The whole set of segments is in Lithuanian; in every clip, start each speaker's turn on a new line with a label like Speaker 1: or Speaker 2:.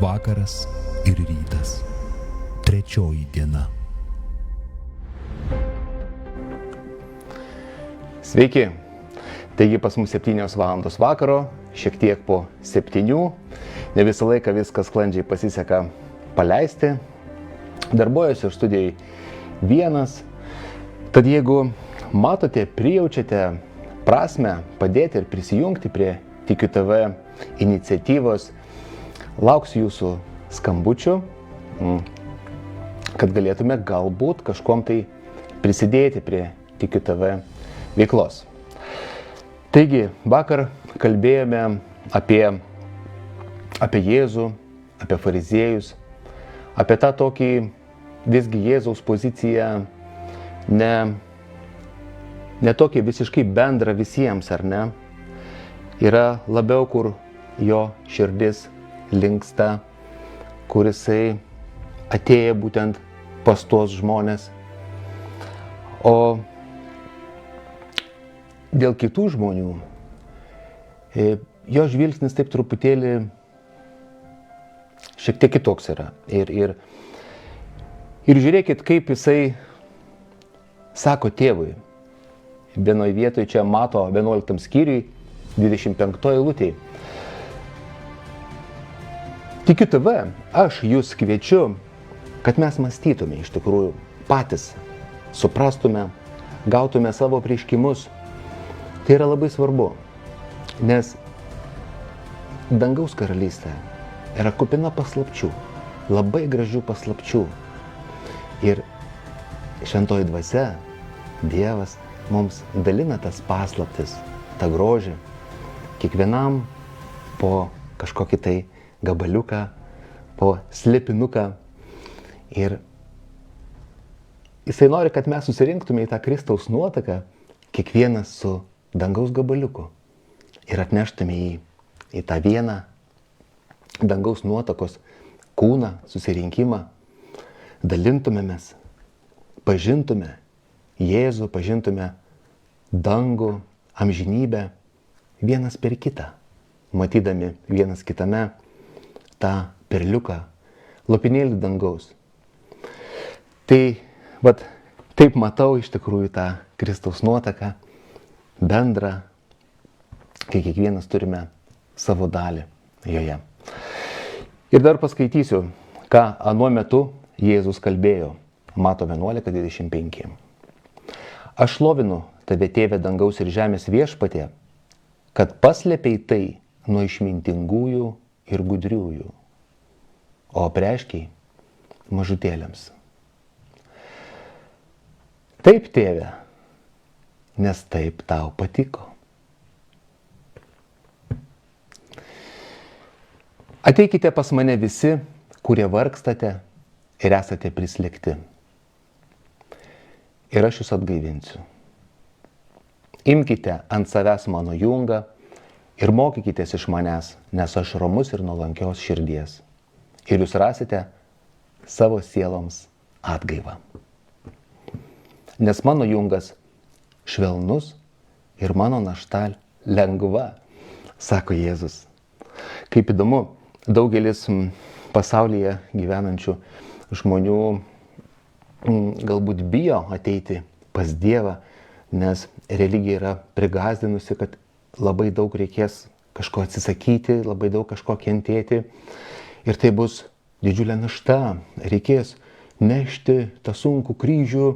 Speaker 1: Vakaras ir rytas. Trečioji diena.
Speaker 2: Sveiki. Taigi pas mus 7 valandos vakaro, šiek tiek po 7. Ne visą laiką viskas sklandžiai pasiseka paleisti. Darbuojuosi ir studijai vienas. Tad jeigu matote, prijaučiate prasmę padėti ir prisijungti prie Tikiu TV iniciatyvos, lauksiu jūsų skambučių, kad galėtume galbūt kažkom tai prisidėti prie Tikiu TV veiklos. Taigi, vakar kalbėjome apie Jėzų, apie fariziejus, apie tą tokį visgi Jėzaus poziciją, ne tokį visiškai bendrą visiems, ar ne? Yra labiau, kur jo širdis linksta, kur jisai atėjo būtent pas tuos žmonės. O dėl kitų žmonių, jo žvilgsnis taip truputėlį šiek tiek kitoks yra. Ir žiūrėkit, kaip jisai sako tėvui. Vienoje vietoje čia Mato 11 skyriui, 25 eilutėje. Tikiu TV, aš jūs kviečiu, kad mes mąstytume iš tikrųjų patys, suprastume, gautume savo apreiškimus. Tai yra labai svarbu, nes dangaus karalystė yra kupina paslapčių, labai gražių paslapčių. Ir šventoji dvasia, Dievas, mums dalina tas paslaptis, tą grožį, kiekvienam po kažkokį tai gabaliuką, po slipinuką. Ir jisai nori, kad mes susirinktume į tą Kristaus nuotaką, kiekvienas su dangaus gabaliuku, ir atneštume jį į tą vieną dangaus nuotakos kūną, susirinkimą, dalintumėmės, pažintume Jėzų, pažintume dangų, amžinybę vienas per kitą, matydami vienas kitame tą perliuką, lopinėlį dangaus. Tai taip matau iš tikrųjų tą Kristaus nuotaką bendrą, kai kiekvienas turime savo dalį joje. Ir dar paskaitysiu, ką anuo metu Jėzus kalbėjo. Mato 11:25. Aš šlovinu tave, tėve dangaus ir žemės viešpatie, kad paslėpei tai nuo išmintingųjų ir gudriųjų, o apreiškei mažutėliams. Taip, tėve, nes taip tau patiko. Ateikite pas mane visi, kurie vargstate ir esate prislėgti, ir aš jūs atgaivinsiu. Imkite ant savęs mano jungą ir mokykitės iš manęs, nes aš romus ir nuolankios širdies, ir jūs rasite savo sieloms atgaivą. Nes mano jungas švelnus ir mano našta lengva, sako Jėzus. Kaip įdomu, daugelis pasaulyje gyvenančių žmonių galbūt bijo ateiti pas Dievą, nes religija yra prigąsdinusi, kad labai daug reikės kažko atsisakyti, labai daug kažko kentėti. Ir tai bus didžiulė našta. Reikės nešti tą sunkų kryžių.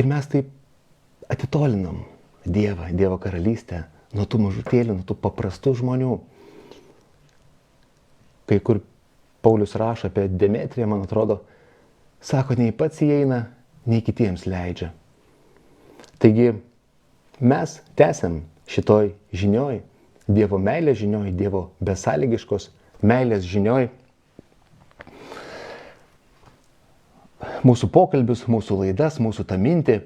Speaker 2: Ir mes taip atitolinam Dievą, Dievo karalystę nuo tų mažutėlių, nuo tų paprastų žmonių. Kai kur Paulius rašo apie Demetriją, man atrodo, sako, nei pats įeina, nei kitiems leidžia. Taigi mes tęsiam šitoj žinioj, Dievo meilės žinioj, Dievo besąlygiškos meilės žinioj, mūsų pokalbius, mūsų laidas, mūsų tą mintį,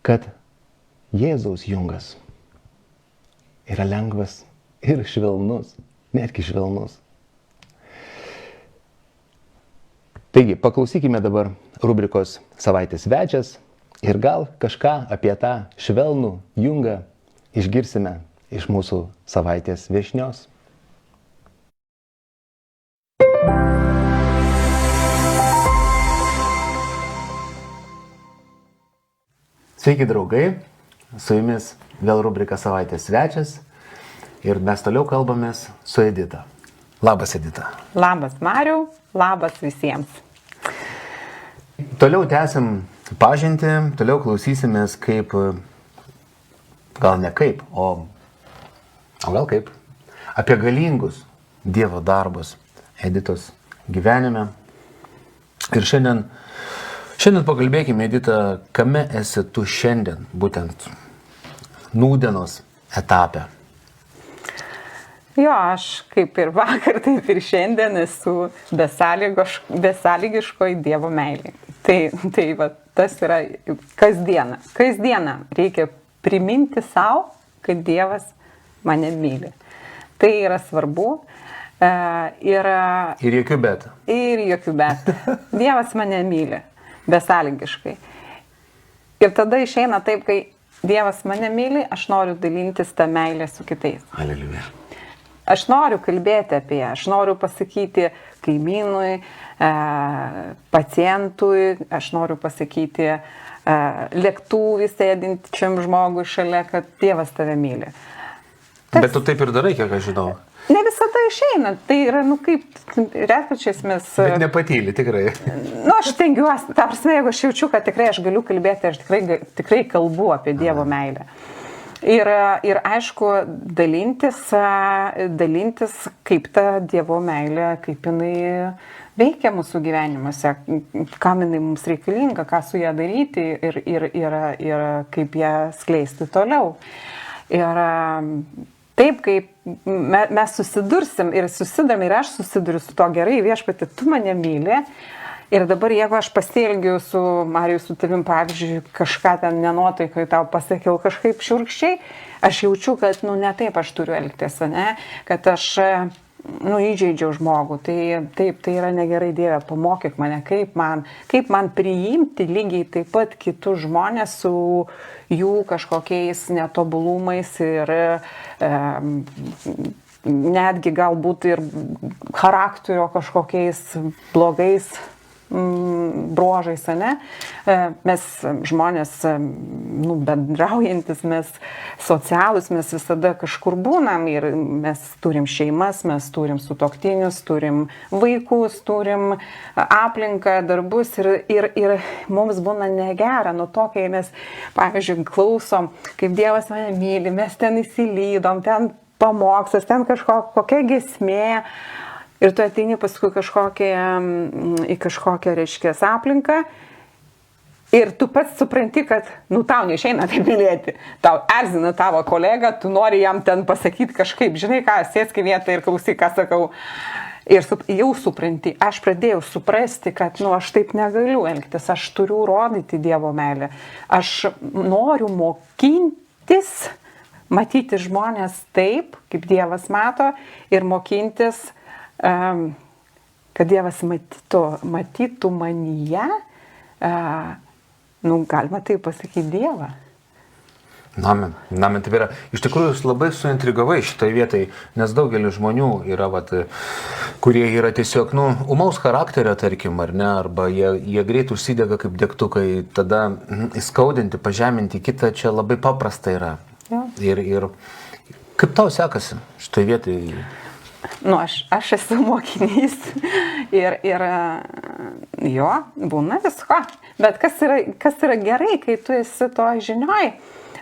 Speaker 2: kad Jėzaus jungas yra lengvas ir švelnus, netgi švelnus. Taigi, paklausykime dabar rubrikos Savaitės svečias ir gal kažką apie tą švelnų jungą išgirsime iš mūsų savaitės viešnios. Sveiki draugai, su jumis vėl rubrika Savaitės svečias ir mes toliau kalbamės su Edita. Labas, Edita.
Speaker 3: Labas, Mariau, labas visiems.
Speaker 2: Toliau tęsim pažintį, toliau klausysimės kaip, gal ne kaip, o gal kaip, apie galingus Dievo darbus Editos gyvenime. Ir šiandien pakalbėkime, Edita, kame esi tu šiandien, būtent nūdienos etape.
Speaker 3: Jo, aš kaip ir vakar, taip ir šiandien esu besąlygiškoj Dievo meilėje. Tai va, tas yra kasdieną. Kasdieną reikia priminti savo, kad Dievas mane myli. Tai yra svarbu.
Speaker 2: Ir jokių bet.
Speaker 3: Ir jokių bet. Dievas mane myli. Besąlygiškai. Ir tada išeina taip, kai Dievas mane myli, aš noriu dalintis tą meilę su kitais.
Speaker 2: Aleliuja.
Speaker 3: Aš noriu kalbėti apie ją, aš noriu pasakyti kaimynui, pacientui, aš noriu pasakyti lėktuvui sėdinčiam žmogui šalia, kad Dievas tave myli.
Speaker 2: Bet tu taip ir darai, kiek aš žinau.
Speaker 3: Ne visada išeina, tai yra, kaip retkarčiais mes...
Speaker 2: Bet nepatyli, tikrai.
Speaker 3: Aš tengiuosi, ta prasme, jeigu aš jaučiu, kad tikrai aš galiu kalbėti, aš tikrai kalbu apie Dievo meilę. Ir aišku, dalintis, kaip ta Dievo meilė, kaip jinai veikia mūsų gyvenimuose, kam jinai mums reikalinga, ką su ją daryti ir kaip ją skleisti toliau. Ir taip, kaip mes susidursim ir susidurime, ir aš susiduriu su to gerai, Viešpatie, tu mane myli. Ir dabar, jeigu aš pasielgiu su Mariju, su tavim, pavyzdžiui, kažką ten nenotaikoj tau pasakiau kažkaip šiurkščiai, aš jaučiu, kad, ne taip aš turiu elgtis, ne? Kad aš, įžeidžiau žmogų. Tai taip, tai yra negerai, Dieve, pamokyk mane, kaip man priimti lygiai taip pat kitus žmonės su jų kažkokiais netobulumais ir netgi galbūt ir charakterio kažkokiais blogais bruožais, ne? Mes žmonės, bendraujantis, mes socialūs, mes visada kažkur būnam ir mes turim šeimas, mes turim sutuoktinius, turim vaikus, turim aplinką, darbus ir mums būna negera nuo to, kai mes, pavyzdžiui, klausom, kaip Dievas mane myli, mes ten įsilydom, ten pamokslas, ten kokia giesmė. Ir tu ateini paskui į kažkokią, reiškia, aplinką ir tu pats supranti, kad, tau neišeina taip mylėti. Tau erzina tavo kolega, tu nori jam ten pasakyti kažkaip, žinai ką, sėsk į vietą ir klausyk, ką sakau. Ir jau supranti, aš pradėjau suprasti, kad, aš taip negaliu elgtis, aš turiu rodyti Dievo meilę. Aš noriu mokintis matyti žmonės taip, kaip Dievas mato, ir mokintis, kad Dievas matytų manyje, galima taip pasakyti, Dievą.
Speaker 2: Amen, taip yra. Iš tikrųjų, jūs labai suintrigavai šitai vietai, nes daugelis žmonių yra, kurie yra tiesiog, umaus charakterio, tarkim, ar ne, arba jie greit užsidega kaip degtukai, tada įskaudinti, pažeminti kitą, čia labai paprasta yra.
Speaker 3: Ja.
Speaker 2: Ir kaip tau sekasi šitai vietai?
Speaker 3: Aš esu mokinys ir jo, būna visko. Bet kas yra gerai, kai tu esi to žinioj,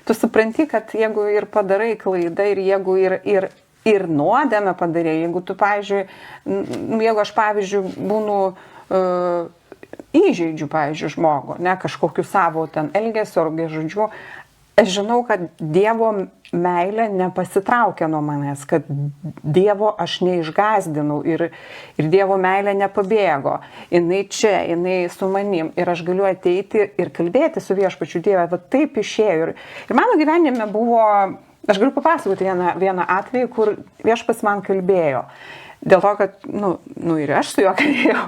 Speaker 3: tu supranti, kad jeigu ir padarai klaidą ir jeigu ir nuodėmę padarė, jeigu tu, pavyzdžiui, jeigu aš, pavyzdžiui, būnu įžeidžiu, pavyzdžiui, žmogų, ne, kažkokiu savo ten elgesio ar žodžiu, aš žinau, kad Dievo meilė nepasitraukia nuo manęs, kad Dievo aš neišgazdinau ir Dievo meilė nepabėgo. Jinai čia, jinai su manim ir aš galiu ateiti ir kalbėti su Viešpačiu. Dieve, taip išėjo. Ir mano gyvenime buvo, aš galiu papasakoti vieną atvejį, kur Viešpats man kalbėjo. Dėl to, kad, ir aš su juo kalbėjau.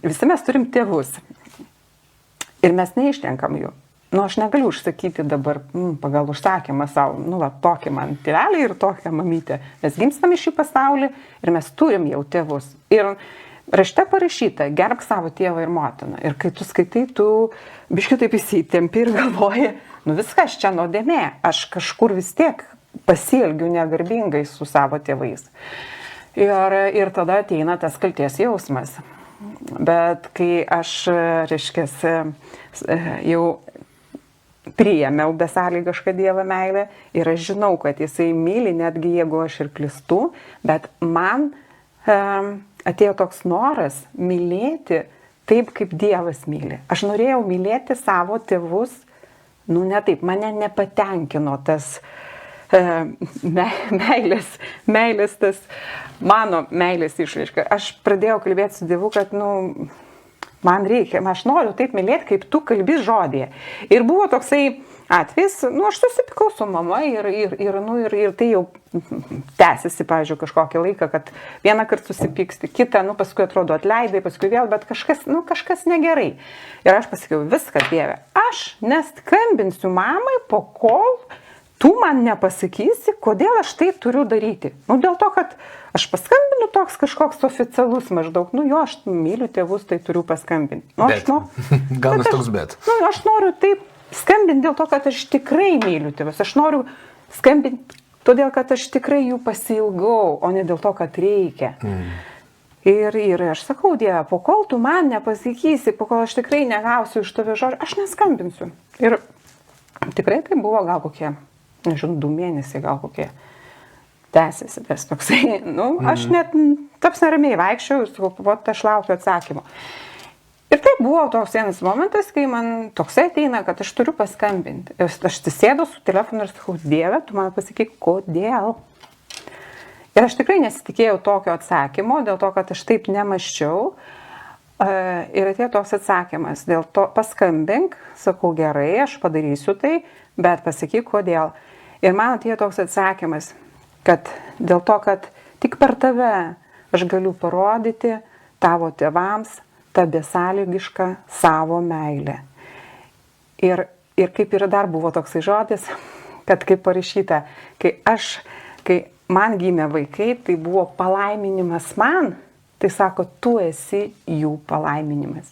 Speaker 3: Visi mes turim tėvus ir mes neištenkam jų. aš negaliu užsakyti dabar pagal užsakymą savo, tokį man tėvelį ir tokią mamytę. Mes gimstam į šį pasaulį ir mes turim jau tėvus. Ir rašte parašyta, gerbk savo tėvą ir motiną. Ir kai tu skaitai, tu biškiu taip įsitempi ir galvoji, viskas čia nuodėmė, aš kažkur vis tiek pasielgiu negarbingai su savo tėvais. Ir tada ateina tas kaltės jausmas. Bet kai aš, jau priėmiau besąlygišką Dievo meilę ir aš žinau, kad jisai myli, netgi jeigu aš ir klystu, bet man atėjo toks noras mylėti taip, kaip Dievas myli. Aš norėjau mylėti savo tėvus, ne taip, mane nepatenkino tas meilės, tas mano meilės išraiška. Aš pradėjau kalbėti su Dievu, kad, man reikia, aš noriu taip mylėti, kaip tu kalbi žodėje. Ir buvo toksai atvejs, aš susipykau su mama ir tai jau tęsiasi, pavyzdžiui, kažkokį laiką, kad vieną kartą susipyksti, kitą, paskui atrodo atleidai, paskui vėl, bet kažkas negerai. Ir aš pasakiau, viskas, Dieve, aš neskambinsiu mamai, po kol tu man nepasakysi, kodėl aš tai turiu daryti. Dėl to, kad aš paskambinu toks kažkoks oficialus maždaug, aš myliu tėvus, tai turiu paskambinti.
Speaker 2: Gaunas toks bet.
Speaker 3: Aš noriu taip skambinti dėl to, kad aš tikrai myliu tėvus. Aš noriu skambinti todėl, kad aš tikrai jų pasiilgau, o ne dėl to, kad reikia. Ir aš sakau, Dieve, po kol tu man nepasakysi, po kol aš tikrai negausiu iš tave žodžių, aš neskambinsiu. Ir tikrai tai buvo gal kokie, 2 mėnesiai, gal kokie tęsiasi tas toksai. Aš net taps neramiai vaikščiau ir sakau, aš laukiu atsakymo. Ir tai buvo toks vienas momentas, kai man toksai ateina, kad aš turiu paskambinti. Ir aš sėdu su telefonu ir sakau, Dieve, tu man pasakyk, kodėl. Ir aš tikrai nesitikėjau tokio atsakymo, dėl to, kad aš taip nemaščiau. Ir atėjo toks atsakymas, dėl to paskambink, sakau, gerai, aš padarysiu tai, bet pasakyk, kodėl. Ir man atėjo toks atsakymas, kad dėl to, kad tik per tave aš galiu parodyti tavo tėvams tą besąlygišką savo meilę. Ir kaip ir dar buvo toksai žodis, kad kaip parašyta, kai man gimė vaikai, tai buvo palaiminimas man, tai sako, tu esi jų palaiminimas.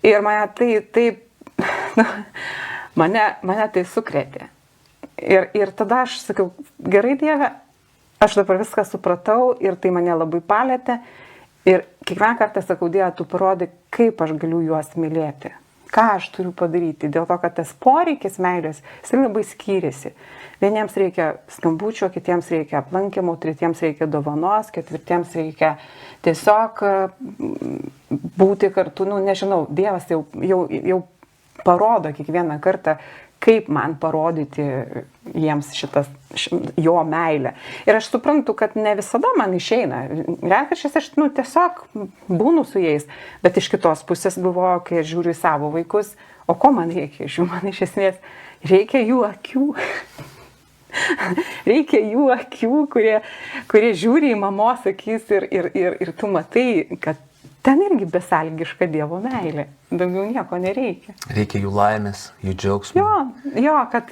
Speaker 3: Ir mane tai sukrėtė. Ir tada aš sakiau, gerai Dieve, aš dabar viską supratau ir tai mane labai palėtė. Ir kiekvieną kartą sakau, Dieve, tu parodai, kaip aš galiu juos mylėti. Ką aš turiu padaryti. Dėl to, kad tas poreikis meilės, jis labai skiriasi. Vieniems reikia skambučio, kitiems reikia aplankymų, tretiems reikia dovanos, ketvirtiems reikia tiesiog būti kartu. Nežinau, Dievas jau parodo kiekvieną kartą, kaip man parodyti jiems jo meilę. Ir aš suprantu, kad ne visada man išeina. Retkarčiais aš tiesiog būnu su jais, bet iš kitos pusės buvo, kai aš žiūriu į savo vaikus, o ko man reikia? Man iš esmės reikia jų akių. Reikia jų akių, kurie žiūri į mamos akis ir tu matai, kad ten irgi besąlygiška Dievo meilė. Daugiau nieko nereikia.
Speaker 2: Reikia jų laimės, jų džiaugsmo.
Speaker 3: Jo, kad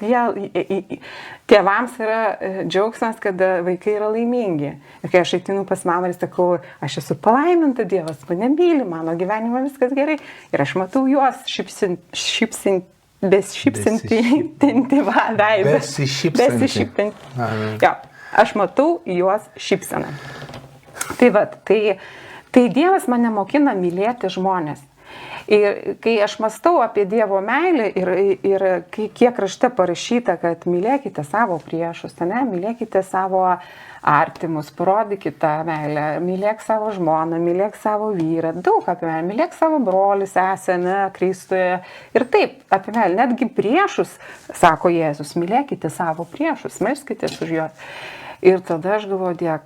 Speaker 3: tėvams yra džiaugsmas, kad vaikai yra laimingi. Ir kai aš ateinu pas mamą ir sakau, aš esu palaiminta, Dievas mane myli, mano gyvenime viskas gerai. Ir aš matau juos besišypsantį veidą. Besišypsantį. Jo, aš matau juos šypseną. Tai Dievas mane mokina mylėti žmonės. Ir kai aš mąstau apie Dievo meilę ir kiek rašte parašyta, kad mylėkite savo priešus, mylėkite savo artimus, parodykite tą meilę, mylėk savo žmoną, mylėk savo vyrą, daug apie meilę, mylėk savo brolį, sesę, Kristuje. Ir taip, apie meilę, netgi priešus, sako Jėzus, mylėkite savo priešus, melskitės už juos. Ir tada aš galvoju, Dieve,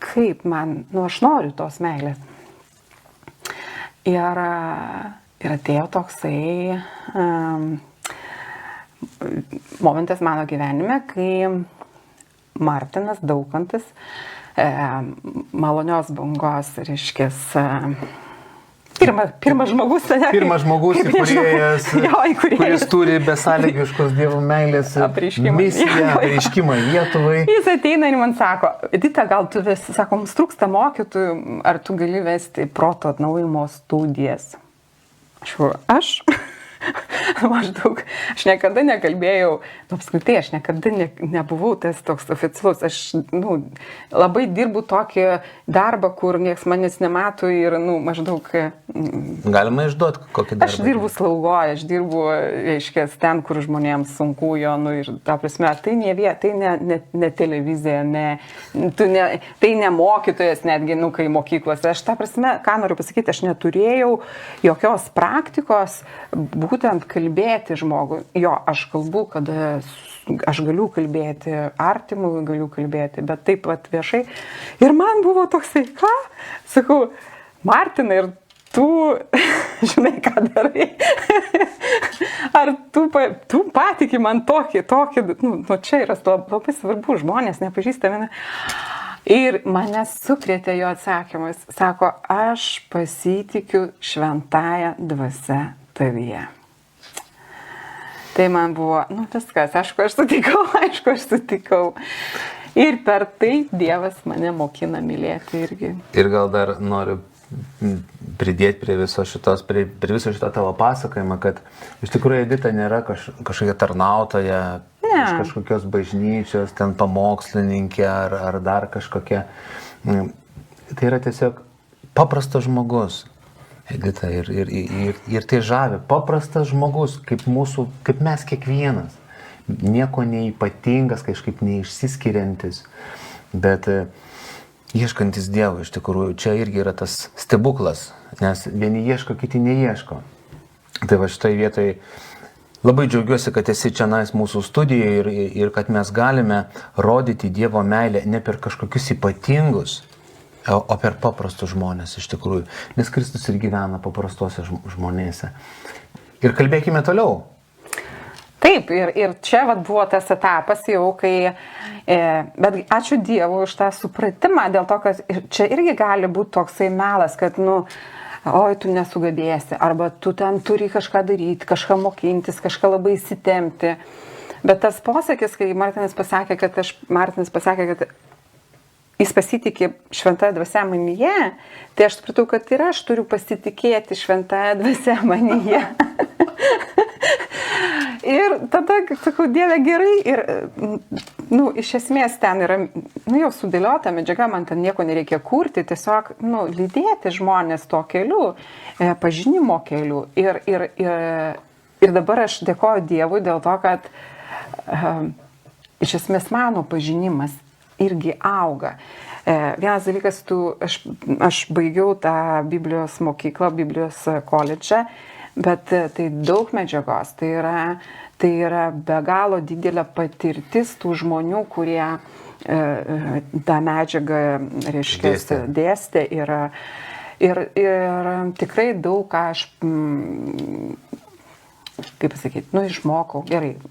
Speaker 3: kaip man, aš noriu tos meilės. Ir atėjo toksai momentas mano gyvenime, kai Martinas Daukantas, Malonios bangos, Pirmas žmogus, ne?
Speaker 2: Pirmas žmogus, kuris turi besąlygiškos Dievo meilės misiją, apreiškimą Lietuvai.
Speaker 3: Jis ateina ir man sako, Edita, gal tu vesi, sako, mums trūksta mokytojų, ar tu gali vesti proto atnaujimo studijas? Aš? Maždaug, aš niekada nekalbėjau, apskritai, aš niekada nebuvau tas toks oficialus, aš labai dirbu tokį darbą, kur nieks manęs nemato ir maždaug...
Speaker 2: Galima išduoti kokį darbą?
Speaker 3: Aš dirbu slaugoje, aš dirbu, reiškia, ten, kur žmonėms sunku jo, ir ta prasme, tai ne televizija, tai ne mokytojas netgi, kai mokyklose. Aš ta prasme, ką noriu pasakyti, aš neturėjau jokios praktikos būtent kalbėti žmogui. Jo, aš kalbu, kada aš galiu kalbėti, artimui galiu kalbėti, bet taip pat viešai. Ir man buvo toksai, ką? Sakau, Martinai, ir tu žinai, ką darai? Ar tu patiki man tokį, čia yra labai svarbu, žmonės nepažįstami. Ir mane sukrėtė jo atsakymas. Sako, aš pasitikiu šventąją dvasią tavyje. Tai man buvo, viskas, aišku, aš sutikau. Ir per tai Dievas mane mokina mylėti irgi.
Speaker 2: Ir gal dar noriu pridėti prie viso šito tavo pasakojimo, kad iš tikrųjų Edita nėra kažkokia tarnautoja, iš kažkokios bažnyčios, ten pamokslininkė ar dar kažkokia. Tai yra tiesiog paprastas žmogus. Edita, ir tai žavi. Paprastas žmogus, kaip mes kiekvienas. Nieko neipatingas, kažkaip neišsiskiriantis, bet ieškantis Dievo iš tikrųjų. Čia irgi yra tas stebuklas, nes vieni ieško, kiti neieško. Tai va šitoj vietoj labai džiaugiuosi, kad esi čia mūsų studijoje ir kad mes galime rodyti Dievo meilę ne per kažkokius ypatingus, o per paprastus žmonės iš tikrųjų, nes Kristus ir gyvena paprastuose žmonėse. Ir kalbėkime toliau.
Speaker 3: Taip, ir čia buvo tas etapas jau, kai, bet ačiū Dievui už tą supratimą, dėl to, kad čia irgi gali būti toksai melas, kad, oi, tu nesugebėsi, arba tu ten turi kažką daryti, kažką mokintis, kažką labai įsitempti. Bet tas posakis, kai Martinas pasakė, kad jis pasitikė šventąją dvasią manyje, tai aš supratau, kad ir aš turiu pasitikėti šventąją dvasią manyje. Ir tada, sakau, Dieve, gerai, ir, iš esmės ten yra, jau sudėliota medžiaga, man ten nieko nereikia kurti, tiesiog, lydėti žmonės to keliu, pažinimo keliu. Ir dabar aš dėkoju Dievui dėl to, kad iš esmės mano pažinimas irgi auga. Vienas dalykas, aš baigiau tą Biblijos mokyklą, Biblijos koledžą, bet tai daug medžiagos, tai yra be galo didelė patirtis tų žmonių, kurie tą medžiagą, reiškia, dėstė ir tikrai daug ką aš, kaip pasakyti,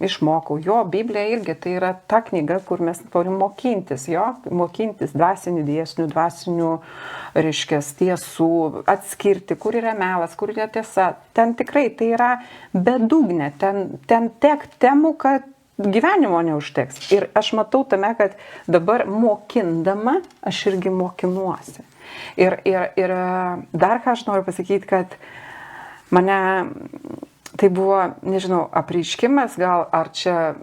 Speaker 3: išmokau. Jo, Biblija irgi tai yra ta knyga, kur mes turim mokintis dvasinių dėsnių, dvasinių, reiškia, tiesų, atskirti, kur yra melas, kur yra tiesa. Ten tikrai tai yra bedugnė, ten tiek temų, kad gyvenimo neužteks. Ir aš matau tame, kad dabar mokindama, aš irgi mokinuosi. Ir dar ką aš noriu pasakyti, kad mane... Tai buvo, nežinau, apreiškimas gal, ar čia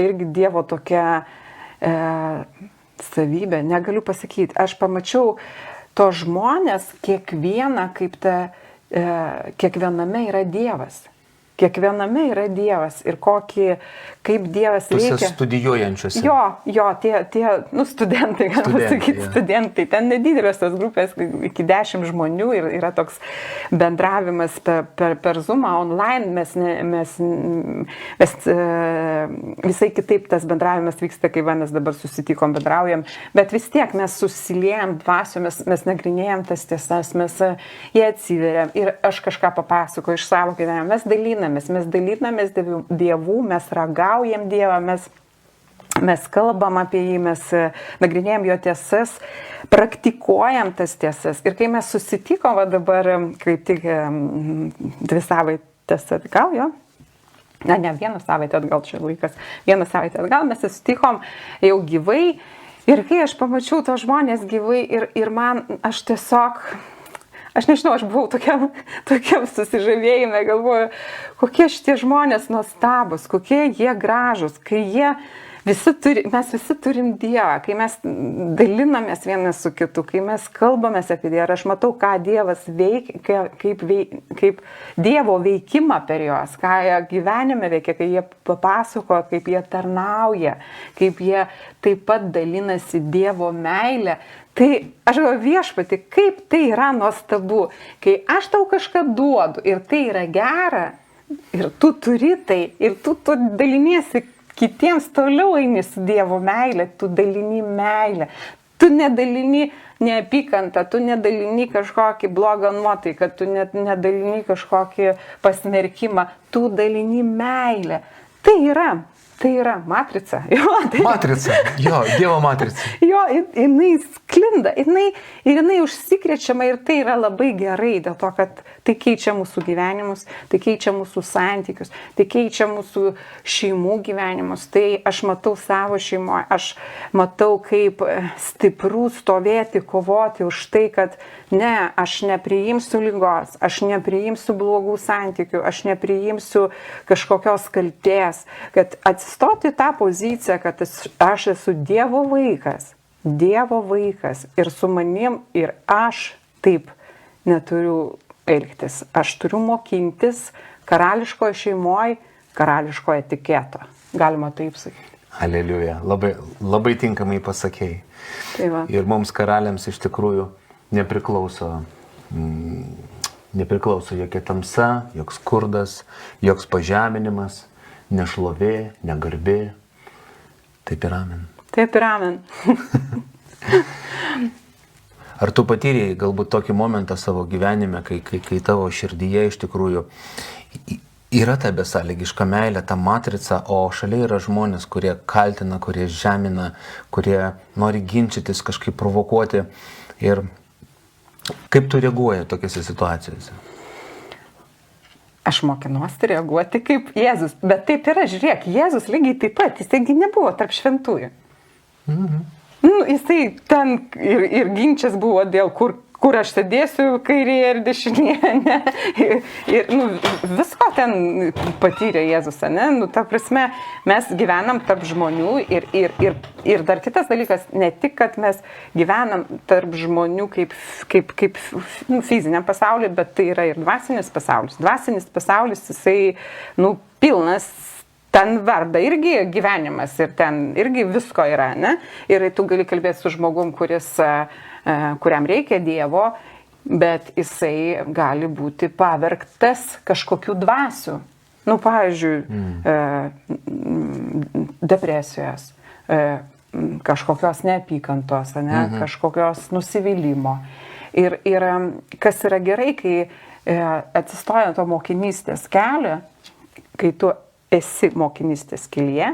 Speaker 3: irgi Dievo tokia savybė, negaliu pasakyti. Aš pamačiau to žmonės, kiekvieną, kiekviename yra Dievas. Kiekviename yra Dievas ir kaip Dievas veikia.
Speaker 2: Tuose studijuojančiuose.
Speaker 3: Jo, tie studentai, galima sakyti, studentai. Ten nedidelės tos grupės, iki 10 žmonių ir yra toks bendravimas per Zoomą, online. Mes visai kitaip tas bendravimas vyksta, kai mes dabar susitikom, bendraujam. Bet vis tiek mes susiliejam dvasiomis, mes nagrinėjam tas tiesas, jie atsiveria ir aš kažką papasakoju iš savo gyvenimo. Mes dalinamės Dievų, mes ragaujam Dievą, mes mes kalbam apie jį, mes nagrinėjom jo tiesas, praktikuojam tas tiesas. Ir kai mes susitikom, va dabar, kaip tik 2 savaitės atgal, jo? Ne, 1 savaitę atgal čia laikas. 1 savaitę atgal mes susitikom jau gyvai. Ir kai aš pamačiau tos žmonės gyvai ir man, aš tiesiog... Aš nežinau, aš buvau tokiam susižavėjime, galvoju, kokie šitie žmonės nuostabus, kokie jie gražus, kai mes visi turim Dievą, kai mes dalinamės vienas su kitu, kai mes kalbamės apie Dievą, aš matau, ką Dievas veikia, kaip Dievo veikimą per juos, ką jie gyvenime veikia, kai jie papasako, kaip jie tarnauja, kaip jie taip pat dalinasi Dievo meilę. Tai aš galvoju, Viešpatie, kaip tai yra nuostabu, kai aš tau kažką duodu ir tai yra gera, ir tu turi tai, ir tu daliniesi kitiems, toliau eini su Dievo meilė, tu dalini meilę, tu nedalini neapykantą, tu nedalini kažkokį blogą nuotaiką, tu nedalini kažkokį pasmerkimą, tu dalini meilę. Tai yra matrica.
Speaker 2: Matrica, jo, Dievo matrica.
Speaker 3: Jo, jinai sklinda, jinai užsikrečiama ir tai yra labai gerai, dėl to, kad tai keičia mūsų gyvenimus, tai keičia mūsų santykius, tai keičia mūsų šeimų gyvenimus. Tai aš matau savo šeimoje, aš matau, kaip stipru stovėti, kovoti už tai, kad ne, aš nepriimsiu ligos, aš nepriimsiu blogų santykių, aš nepriimsiu kažkokios kaltės, kad atsistoti tą poziciją, kad aš esu Dievo vaikas ir su manim ir aš taip neturiu elgtis. Aš turiu mokintis karališkoje šeimoje, karališkoje etiketo. Galima taip sakyti.
Speaker 2: Aleliuja, labai tinkamai pasakėjai.
Speaker 3: Tai va.
Speaker 2: Ir mums karaliams iš tikrųjų nepriklauso jokia tamsa, joks skurdas, joks pažeminimas, nešlovė, negarbė. Taip ir amen.
Speaker 3: Taip ir amen.
Speaker 2: Ar tu patyrėjai galbūt tokį momentą savo gyvenime, kai tavo širdyje iš tikrųjų yra ta besąlygiška meilė, ta matrica, o šalia yra žmonės, kurie kaltina, kurie žemina, kurie nori ginčytis, kažkaip provokuoti. Ir kaip tu reaguoji tokiose situacijose?
Speaker 3: Aš mokinuosi reaguoti kaip Jėzus, bet taip yra, žiūrėk, Jėzus lygiai taip pat, jisai nebuvo tarp šventųjų. Jisai ten ir ginčas buvo dėl kur aš sėdėsiu kairėje ir dešinėje, ne? Ir visko ten patyrė Jėzus, ne? Ta prasme, mes gyvenam tarp žmonių ir dar kitas dalykas, ne tik, kad mes gyvenam tarp žmonių kaip fiziniam pasauliu, bet tai yra ir dvasinis pasaulis. Dvasinis pasaulis, jisai, pilnas, ten verda irgi gyvenimas ir ten irgi visko yra, ne? Ir tu gali kalbėti su žmogum, kuriam reikia Dievo, bet jisai gali būti pavergtas kažkokių dvasių. Pavyzdžiui, depresijos, kažkokios neapykantos, ne? Kažkokios nusivylimo. Ir kas yra gerai, kai atsistoja to mokinystės kelio, kai tu esi mokinystės kelyje,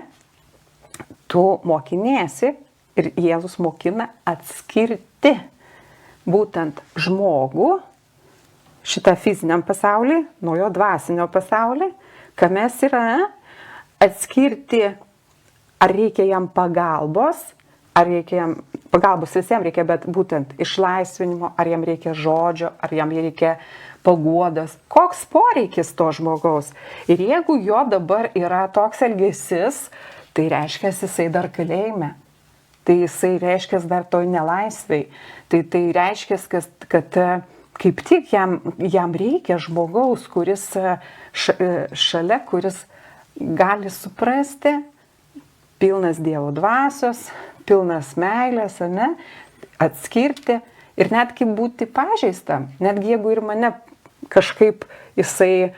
Speaker 3: tu mokiniesi ir Jėzus mokina atskirti būtent žmogų, šitą fiziniam pasaulį, nuo jo dvasinio pasaulį, kame yra atskirti, ar reikia jam pagalbos, visiems reikia, bet būtent išlaisvinimo, ar jam reikia žodžio, ar jam reikia paguodos, koks poreikis to žmogaus. Ir jeigu jo dabar yra toks elgesys, tai reiškia, jisai dar kalėjime. Tai jisai reiškia dar toj nelaisvei. Tai reiškia, kad kaip tik jam reikia žmogaus, kuris šalia, kuris gali suprasti, pilnas Dievo dvasios, pilnas meilės, ne, atskirti ir netgi būti pažeistam. Netgi jeigu ir mane kažkaip jisai,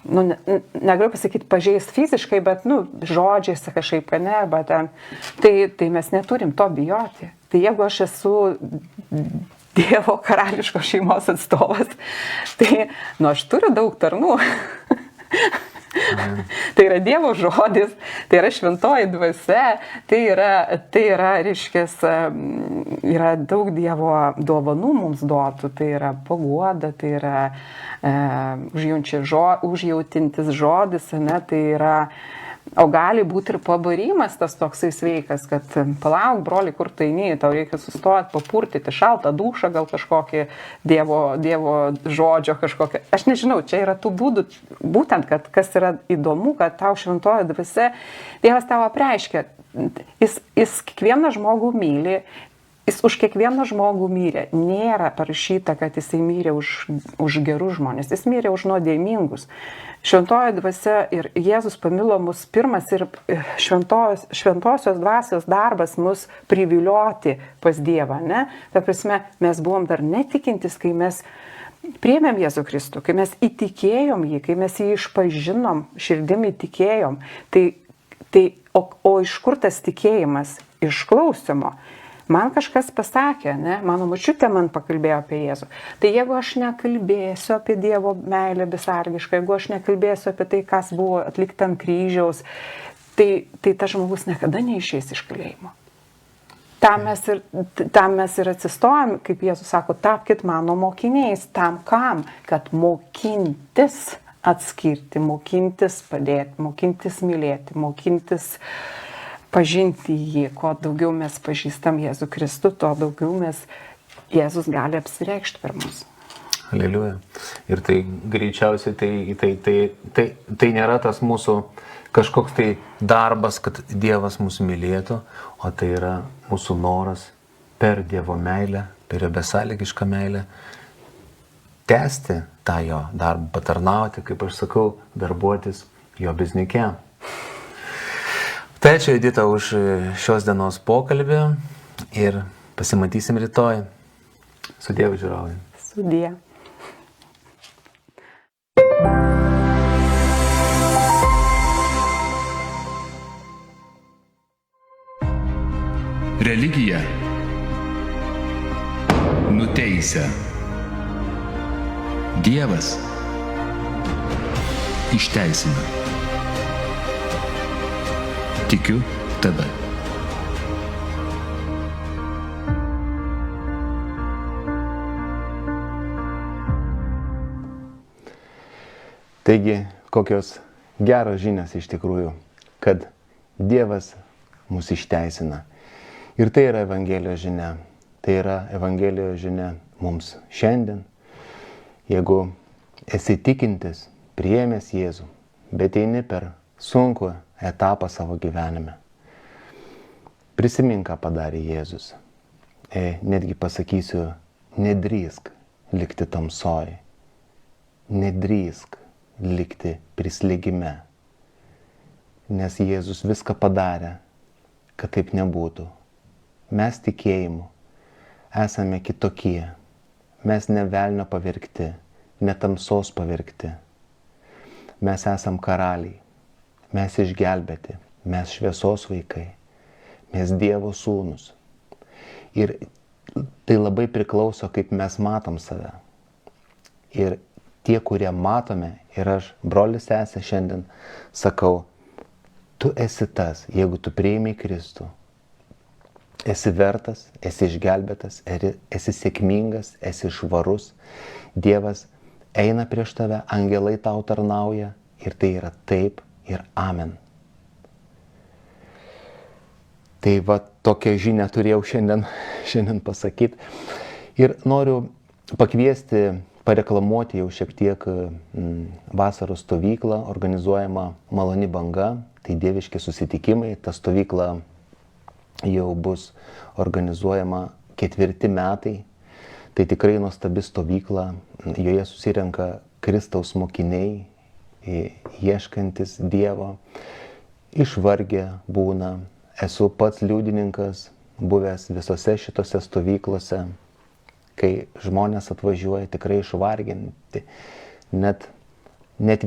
Speaker 3: negaliu pasakyti pažeist fiziškai, bet, žodžiais kažkaip, ne, arba ten, tai mes neturim to bijoti. Tai jeigu aš esu Dievo karališkos šeimos atstovas, tai, aš turiu daug tarnų. Tai yra Dievo žodis, tai yra šventoji dvasia, tai yra, reiškia, yra daug Dievo dovanų mums duotų, tai yra paguoda, tai yra užjautintis žodis, ne, tai yra, o gali būti ir pabarimas tas toksai sveikas, kad palauk, broli, kur tu eini, tau reikia sustoti, papurtyti šaltą dušą, gal kažkokį dievo žodžio kažkokį. Aš nežinau, čia yra tų būdų, būtent, kad kas yra įdomu, kad tau šventoji dvasia, Dievas tau apreiškia, jis kiekvieną žmogų myli, jis už kiekvieną žmogų mirė. Nėra parašyta, kad jisai mirė už gerus žmonės, jis mirė už nuodėmingus. Šventoji dvasia ir Jėzus pamilo mus pirmas ir šventosios dvasios darbas mus privilioti pas Dievą. Ne? Ta prasme, mes buvom dar netikintis, kai mes priėmėm Jėzų Kristų, kai mes įtikėjom jį, kai mes jį išpažinom, širdim įtikėjom. O iš kur tas tikėjimas? Iš klausimo. Man kažkas pasakė, ne? Mano močiutė man pakalbėjo apie Jėzų. Tai jeigu aš nekalbėsiu apie Dievo meilę besargišką, jeigu aš nekalbėsiu apie tai, kas buvo atlikta ant kryžiaus, tai tas žmogus niekada neišeis iš kalėjimo. Tam mes ir atsistojam, kaip Jėzus sako, tapkit mano mokiniais. Tam kam? Kad mokintis atskirti, mokintis padėti, mokintis mylėti, mokintis pažinti jį. Kuo daugiau mes pažįstam Jėzų Kristų, tuo daugiau Jėzus gali apsireikšti per mus.
Speaker 2: Aleliuja. Ir tai greičiausiai tai nėra tas mūsų kažkoks tai darbas, kad Dievas mūsų mylėtų, o tai yra mūsų noras per Dievo meilę, per jo besąlygišką meilę, tęsti tą jo darbą, patarnauti, kaip aš sakau, darbuotis jo biznike. Tai ačiū, Edita, už šios dienos pokalbį ir pasimatysim rytoj. Sudie, žiūrovai.
Speaker 3: Sudie.
Speaker 1: Religija nuteisia. Dievas išteisina. Tikiu tada.
Speaker 2: Taigi, kokios geros žinios iš tikrųjų, kad Dievas mus išteisina. Ir tai yra Evangelijos žinia. Tai yra Evangelijos žinia mums šiandien. Jeigu esi tikintis, priėmęs Jėzų, bet eini per sunku etapą savo gyvenime. Prisimink, ką padarė Jėzus. Netgi pasakysiu, nedrįsk likti tamsoj. Nedrįsk likti prislėgime. Nes Jėzus viską padarė, kad taip nebūtų. Mes tikėjimu esame kitokie. Mes ne velnio pavergti, ne tamsos pavergti. Mes esam karaliai. Mes išgelbėti, mes šviesos vaikai, mes Dievo sūnus. Ir tai labai priklauso, kaip mes matom save. Ir tie, kurie matome, ir aš, brolis, sesė, šiandien sakau, tu esi tas, jeigu tu priėmei Kristų, esi vertas, esi išgelbėtas, esi sėkmingas, esi švarus, Dievas eina prieš tave, angelai tau tarnauja ir tai yra taip. Ir amen. Tai va tokią žinią turėjau šiandien pasakyti. Ir noriu pakviesti, pareklamuoti jau šiek tiek vasaros stovyklą, organizuojama Maloni banga, tai dieviški susitikimai. Ta stovykla jau bus organizuojama 4 metai. Tai tikrai nuostabi stovykla, joje susirenka Kristaus mokiniai, ieškantis Dievo, išvargę būna. Esu pats liudininkas, buvęs visose šitose stovyklose, kai žmonės atvažiuoja tikrai išvarginti. Net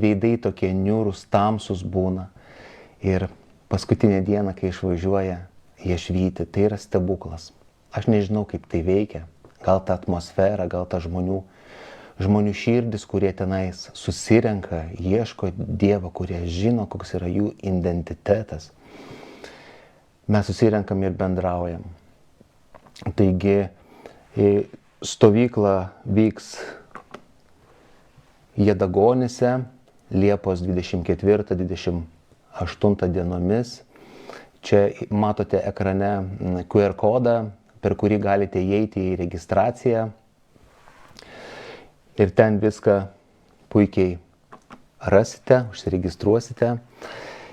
Speaker 2: veidai tokie niūrūs, tamsus būna. Ir paskutinę dieną, kai išvažiuoja, jie švyti. Tai yra stebuklas. Aš nežinau, kaip tai veikia. Gal ta atmosfera, gal ta žmonių žmonių širdis, kurie tenais susirenka, ieško Dievo, kurie žino, koks yra jų identitetas. Mes susirenkam ir bendraujam. Taigi, stovykla vyks Jedagonėse Liepos 24-28 dienomis. Čia matote ekrane QR kodą, per kurį galite įeiti į registraciją. Ir ten viską puikiai rasite, užsiregistruosite.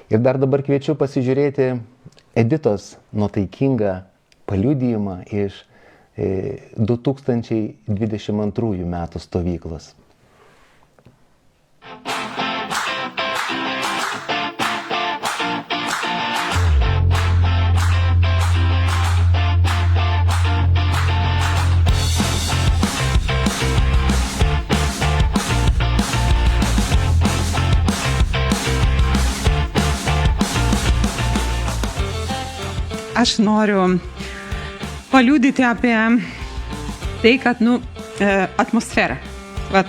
Speaker 2: Ir dar dabar kviečiu pasižiūrėti Editos nuotaikingą paliudijimą iš 2022 metų stovyklos.
Speaker 4: Aš noriu paliudyti apie tai, kad, atmosfera. Vat,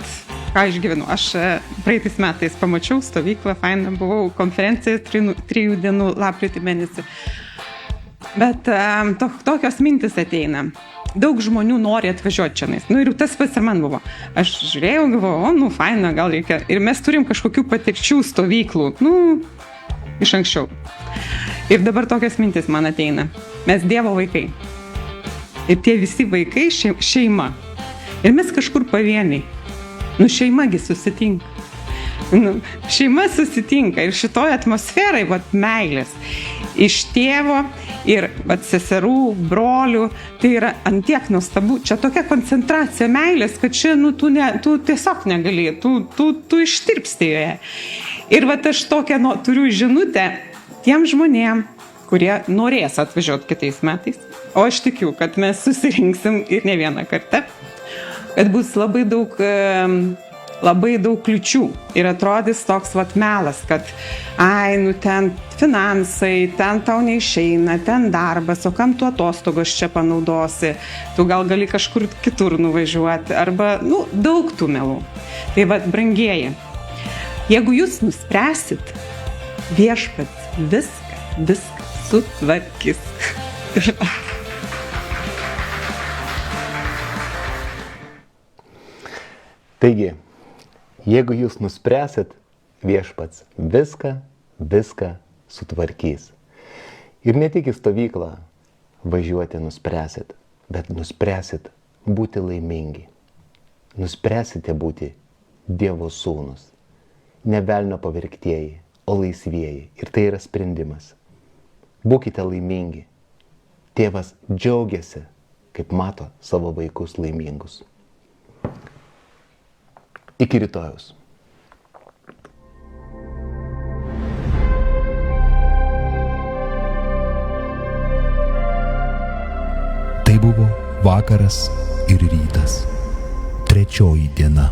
Speaker 4: ką išgyvenu. Aš praeitais metais pamačiau stovyklą, fainą, buvau konferencijoje 3 dienų lapkritį mėnesį. Bet tokios mintis ateina. Daug žmonių nori atvažiuoti čia. Ir tas pats ir man buvo. Aš žiūrėjau, galvojau, faina, gal reikia. Ir mes turim kažkokių patirčių stovyklų. Iš anksčiau. Ir dabar tokios mintis man ateina. Mes Dievo vaikai. Ir tie visi vaikai šeima. Ir mes kažkur pavieniai. Šeimagi susitinka. Šeima susitinka. Ir šitoje atmosferai, meilės. Iš tėvo ir seserų, brolių. Tai yra antiek nuostabu. Čia tokia koncentracija meilės, kad čia tu tiesiog negali. Tu ištirpsti joje. Ir aš tokią turiu žinutę tiem žmonėm, kurie norės atvažiuoti kitais metais. O aš tikiu, kad mes susirinksim ir ne vieną kartą. Kad bus labai daug kliučių. Ir atrodys toks melas, kad ten finansai, ten tau neišeina, ten darbas, o kam tu atostogos čia panaudosi, tu gal gali kažkur kitur nuvažiuoti, arba, daug tų melų. Tai brangieji, jeigu jūs nuspręsit, viešpats viską sutvarkys.
Speaker 2: Taigi, jeigu jūs nuspręsit, viešpats viską sutvarkys. Ir ne tik į stovyklą važiuoti nuspręsit, bet nuspręsit būti laimingi. Nuspręsite būti Dievo sūnus. Ne velnio pavergtieji, o laisvieji. Ir tai yra sprendimas. Būkite laimingi. Tėvas džiaugiasi, kaip mato savo vaikus laimingus. Iki rytojaus.
Speaker 5: Tai buvo vakaras ir rytas. 3 diena.